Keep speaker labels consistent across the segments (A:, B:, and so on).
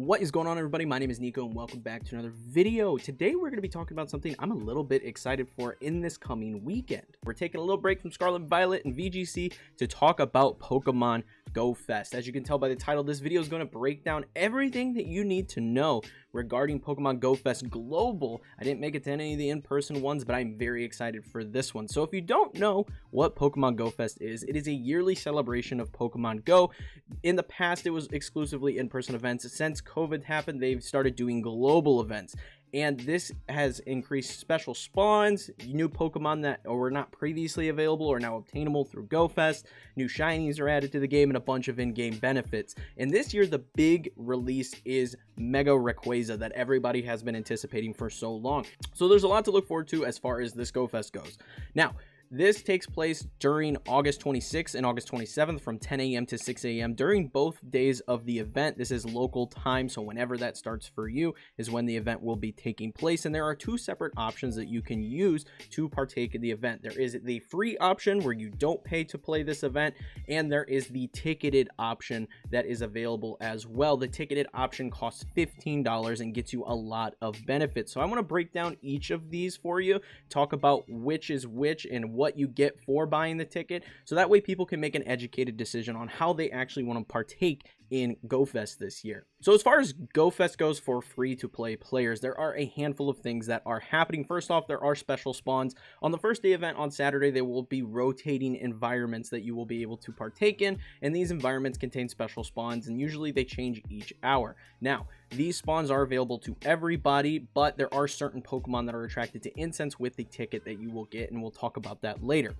A: What is going on, everybody? My name is Kneeckoh and welcome back to another video. Today we're going to be talking about something I'm a little bit excited for in this coming weekend. We're taking a little break from Scarlet Violet and VGC to talk about Pokemon Go Fest. As you can tell by the title, this video is going to break down everything that you need to know regarding Pokemon Go Fest Global. I didn't make it to any of the in-person ones, but I'm very excited for this one. So if you don't know what Pokemon Go Fest is, it is a yearly celebration of Pokemon Go. In the past, it was exclusively in-person events. Since COVID happened, they've started doing global events. And this has increased special spawns, new Pokemon that were not previously available are now obtainable through GoFest, new shinies are added to the game, and a bunch of in-game benefits. And this year, the big release is Mega Rayquaza that everybody has been anticipating for so long. So there's a lot to look forward to as far as this GoFest goes. Now, this takes place during August 26th and August 27th from 10 a.m. to 6 a.m. during both days of the event. This is local time, so whenever that starts for you is when the event will be taking place. And there are two separate options that you can use to partake in the event. There is the free option where you don't pay to play this event, and there is the ticketed option that is available as well. The ticketed option costs $15 and gets you a lot of benefits. So I want to break down each of these for you, talk about which is which and what you get for buying the ticket, so that way people can make an educated decision on how they actually want to partake in GoFest this year. So as far as GoFest goes for free-to-play players, there are a handful of things that are happening. First off, there are special spawns. On the first day event on Saturday, there will be rotating environments that you will be able to partake in, and these environments contain special spawns, and usually they change each hour. Now, these spawns are available to everybody, but there are certain Pokemon that are attracted to incense with the ticket that you will get, and we'll talk about that later.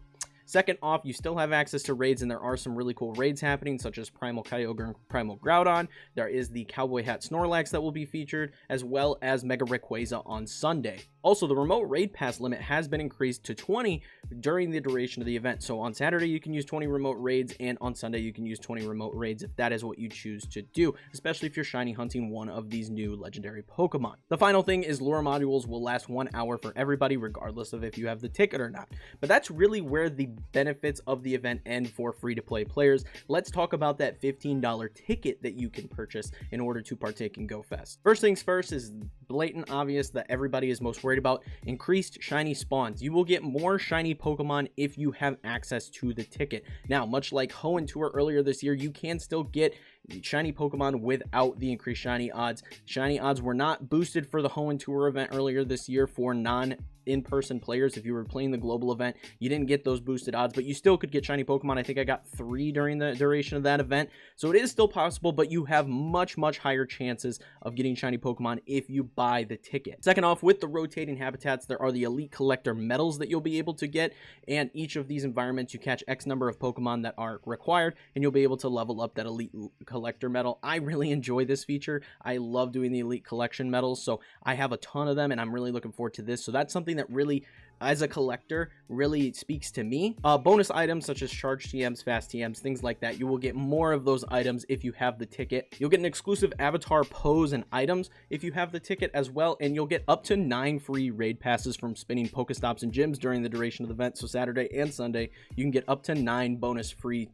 A: Second off, you still have access to raids, and there are some really cool raids happening, such as Primal Kyogre and Primal Groudon. There is the Cowboy Hat Snorlax that will be featured, as well as Mega Rayquaza on Sunday. Also, the remote raid pass limit has been increased to 20 during the duration of the event. So on Saturday, you can use 20 remote raids, and on Sunday, you can use 20 remote raids if that is what you choose to do, especially if you're shiny hunting one of these new legendary Pokemon. The final thing is lure modules will last 1 hour for everybody, regardless of if you have the ticket or not. But that's really where the benefits of the event end for free-to-play players. Let's talk about that $15 ticket that you can purchase in order to partake in GoFest. First things first is blatant obvious that everybody is most worried about: increased shiny spawns. You will get more shiny Pokemon if you have access to the ticket. Now, much like Hoenn Tour earlier this year, you can still get shiny Pokemon without the increased shiny odds. Shiny odds were not boosted for the Hoenn Tour event earlier this year for in-person players. If you were playing the global event, you didn't get those boosted odds, but you still could get shiny Pokemon. I think I got 3 during the duration of that event, so it is still possible, but you have much higher chances of getting shiny Pokemon if you buy the ticket. Second off, with the rotating habitats, there are the elite collector medals that you'll be able to get, and each of these environments you catch X number of Pokemon that are required, and you'll be able to level up that elite collector medal. I really enjoy this feature. I love doing the elite collection medals, so I have a ton of them, and I'm really looking forward to this. So that's something that really, as a collector, really speaks to me. Bonus items such as charge TMs, fast TMs, things like that. You will get more of those items if you have the ticket. You'll get an exclusive avatar pose and items if you have the ticket as well, and you'll get up to 9 free raid passes from spinning Pokestops and gyms during the duration of the event. So Saturday and Sunday, you can get up to 9 bonus free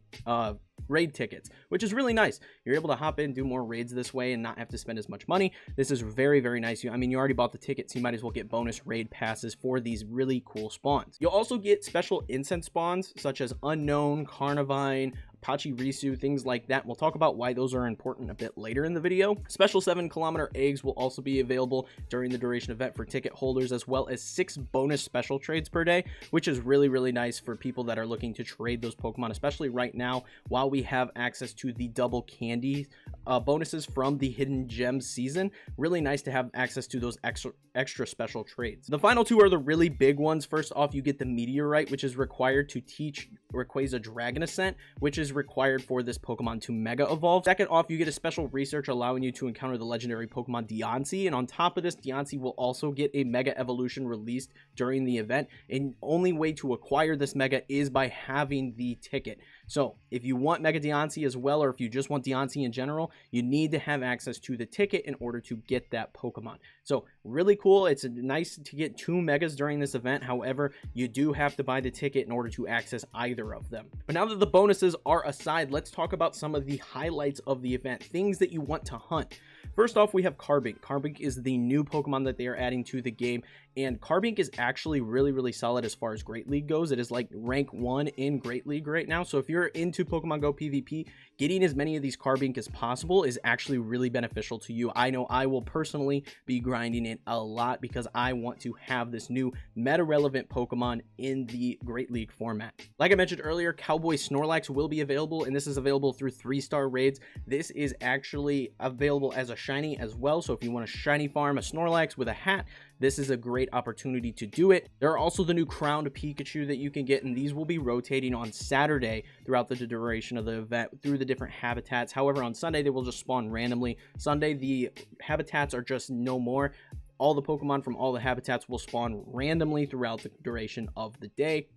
A: raid tickets, which is really nice. You're able to hop in, do more raids this way, and not have to spend as much money. This is very nice. I mean, you already bought the ticket, so you might as well get bonus raid passes for these really cool spawns. You'll also get special incense spawns such as Unknown, Carnivine, Pachirisu, things like that. We'll talk about why those are important a bit later in the video. Special 7-kilometer eggs will also be available during the duration event for ticket holders, as well as 6 bonus special trades per day, which is really nice for people that are looking to trade those Pokemon, especially right now while we have access to the double candy bonuses from the hidden gems season. Really nice to have access to those extra special trades. The final two are the really big ones. First off, you get the meteorite, which is required to teach Rayquaza Dragon Ascent, which is required for this Pokemon to Mega Evolve. Second off, you get a special research allowing you to encounter the legendary Pokemon Deontay, and on top of this, Deontay will also get a Mega Evolution released during the event, and only way to acquire this Mega is by having the ticket. So if you want Mega Deontay as well, or if you just want Deontay in general, you need to have access to the ticket in order to get that Pokemon. So really cool. It's nice to get 2 Megas during this event. However, you do have to buy the ticket in order to access either of them. But now that the bonuses are aside, let's talk about some of the highlights of the event, things that you want to hunt. First off, we have Carbink. Carbink is the new Pokemon that they are adding to the game, and Carbink is actually really solid as far as Great League goes. It is like rank 1 in Great League right now, so if you're into Pokemon Go PvP, getting as many of these Carbink as possible is actually really beneficial to you. I know I will personally be grinding it a lot because I want to have this new meta-relevant Pokemon in the Great League format. Like I mentioned earlier, Cowboy Snorlax will be available, and this is available through 3-star raids. This is actually available as a shiny as well, so if you want to shiny farm a Snorlax with a hat, this is a great opportunity to do it. There are also the new crowned Pikachu that you can get, and these will be rotating on Saturday throughout the duration of the event through the different habitats. However, on Sunday, they will just spawn randomly. Sunday, the habitats are just no more. All the Pokemon from all the habitats will spawn randomly throughout the duration of the day.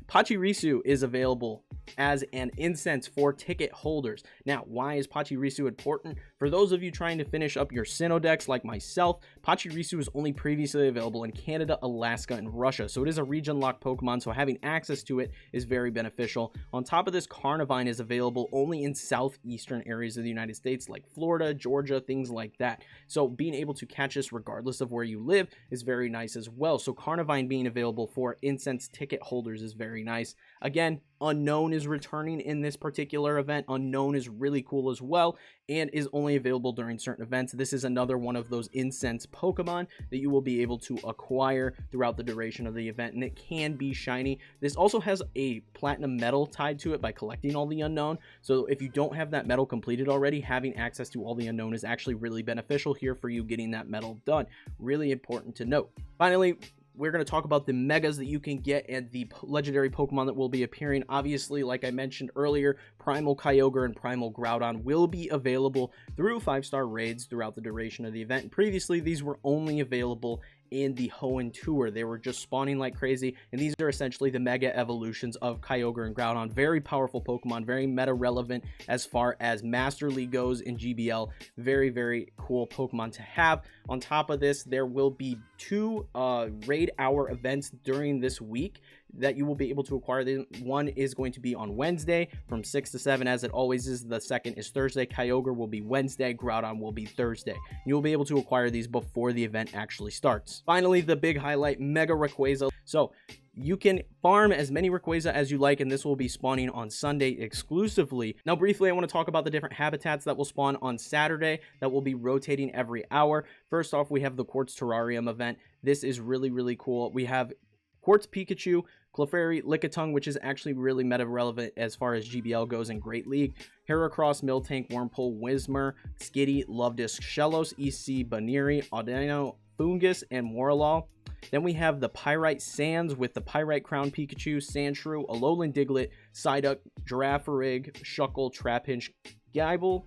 A: Pachirisu is available as an incense for ticket holders. Now, why is Pachirisu important? For those of you trying to finish up your Sinnoh decks like myself, Pachirisu was only previously available in Canada, Alaska, and Russia, so it is a region-locked Pokemon, so having access to it is very beneficial. On top of this, Carnivine is available only in southeastern areas of the United States, like Florida, Georgia, things like that. So being able to catch this regardless of where you live is very nice as well. So Carnivine being available for incense ticket holders is very nice. Again, Unknown is returning in this particular event. Unknown is really cool as well and is only available during certain events. This is another one of those incense Pokemon that you will be able to acquire throughout the duration of the event, and it can be shiny. This also has a platinum medal tied to it by collecting all the Unknown, so if you don't have that medal completed already, having access to all the Unknown is actually really beneficial here for you getting that medal done. Really important to note. Finally, we're going to talk about the megas that you can get and the legendary Pokemon that will be appearing. Obviously, like I mentioned earlier, Primal Kyogre and Primal Groudon will be available through 5-star raids throughout the duration of the event. Previously, these were only available in the Hoenn Tour. They were just spawning like crazy, and these are essentially the mega evolutions of Kyogre and Groudon. Very powerful Pokemon, very meta relevant as far as Master League goes in GBL. Very cool Pokemon to have. On top of this, there will be 2 raid hour events during this week that you will be able to acquire. One is going to be on Wednesday from 6 to 7, as it always is. The second is Thursday. Kyogre will be Wednesday. Groudon will be Thursday. You will be able to acquire these before the event actually starts. Finally, the big highlight, Mega Rayquaza. So you can farm as many Rayquaza as you like, and this will be spawning on Sunday exclusively. Now, briefly, I want to talk about the different habitats that will spawn on Saturday that will be rotating every hour. First off, we have the Quartz Terrarium event. This is really cool. We have Quartz Pikachu, Clefairy, Lickitung, which is actually really meta relevant as far as GBL goes in Great League. Heracross, Miltank, Wurmple, Whismur, Skitty, Lovedisc, Shellos, EC, Baneri, Audino, Fungus, and Morlul. Then we have the Pyrite Sands with the Pyrite Crown Pikachu, Sandshrew, Alolan Diglett, Psyduck, Girafarig, Shuckle, Trapinch, Gibble,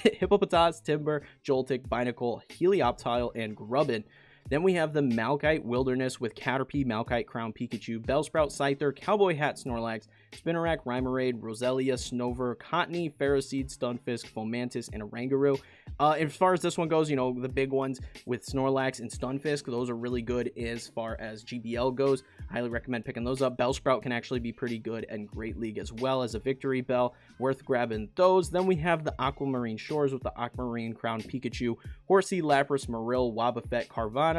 A: Hippopotas, Timber, Joltik, Binacle, Helioptile, and Grubbin. Then we have the Malkite Wilderness with Caterpie, Malkite Crown Pikachu, Bellsprout, Scyther, Cowboy Hat Snorlax, Spinarak, Remoraid, Roselia, Snover, Cottony, Ferroseed, Stunfisk, Fomantis, and Oranguru. As far as this one goes, you know, the big ones with Snorlax and Stunfisk, those are really good as far as GBL goes. Highly recommend picking those up. Bellsprout can actually be pretty good in Great League as well as a Victory Bell. Worth grabbing those. Then we have the Aquamarine Shores with the Aquamarine Crown Pikachu, Horsey, Lapras, Marill, Wobbuffet, Carvana,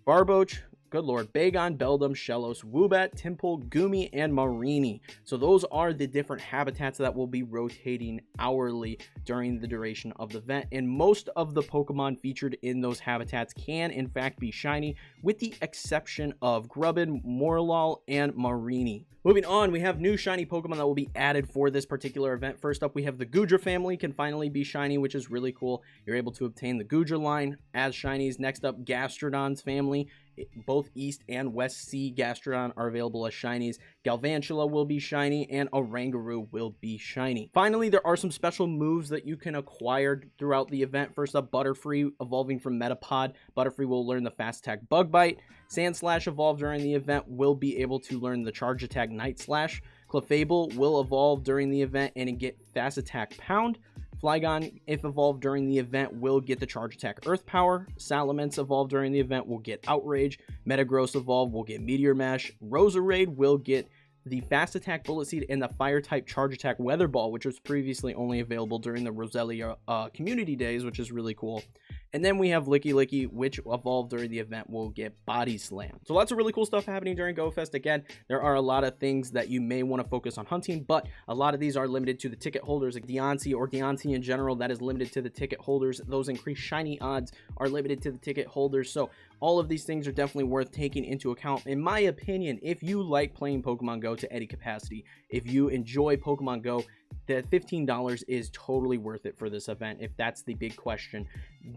A: Barboach, good lord, Bagon, Beldum, Shellos, Woobat, Timple, Goomy, and Marini. So those are the different habitats that will be rotating hourly during the duration of the event, and most of the Pokemon featured in those habitats can in fact be shiny, with the exception of Grubbin, Morlul, and Marini. Moving on, we have new shiny Pokemon that will be added for this particular event. First up, we have the Goodra family can finally be shiny, which is really cool. You're able to obtain the Goodra line as shinies. Next up, Gastrodon's family. Both East and West Sea Gastrodon are available as shinies. Galvantula will be shiny, and Oranguru will be shiny. Finally, there are some special moves that you can acquire throughout the event. First up, Butterfree evolving from Metapod. Butterfree will learn the Fast Attack Bug Bite. Sandslash evolved during the event will be able to learn the Charge Attack Night Slash. Clefable will evolve during the event and get Fast Attack Pound. Flygon, if evolved during the event, will get the Charge Attack Earth Power. Salamence evolved during the event will get Outrage. Metagross evolved will get Meteor Mash. Roserade will get the fast attack bullet seed, and the fire type charge attack weather ball, which was previously only available during the Roselia community days, which is really cool. And then we have Licky Licky, which evolved during the event, will get Body Slam. So lots of really cool stuff happening during GoFest. Again, there are a lot of things that you may want to focus on hunting, but a lot of these are limited to the ticket holders. Like Deontay or Deontay in general, that is limited to the ticket holders. Those increased shiny odds are limited to the ticket holders. So all of these things are definitely worth taking into account. In my opinion, if you like playing Pokemon Go to any capacity, if you enjoy Pokemon Go, the $15 is totally worth it for this event. If that's the big question,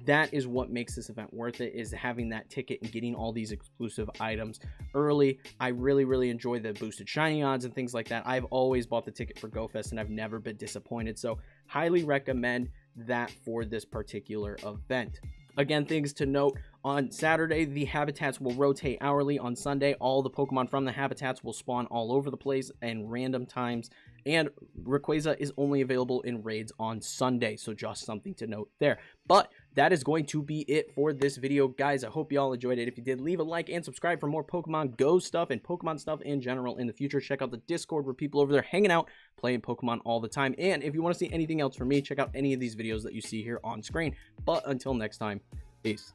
A: that is what makes this event worth it, is having that ticket and getting all these exclusive items early. I really enjoy the boosted shiny odds and things like that. I've always bought the ticket for GoFest and I've never been disappointed, so highly recommend that for this particular event. Again, things to note: on Saturday, the habitats will rotate hourly. On Sunday, all the Pokemon from the habitats will spawn all over the place and random times. And Rayquaza is only available in raids on Sunday, so just something to note there. But that is going to be it for this video, guys. I hope you all enjoyed it. If you did, leave a like and subscribe for more Pokemon Go stuff and Pokemon stuff in general in the future. Check out the Discord where people over there hanging out, playing Pokemon all the time. And if you want to see anything else from me, check out any of these videos that you see here on screen. But until next time, peace.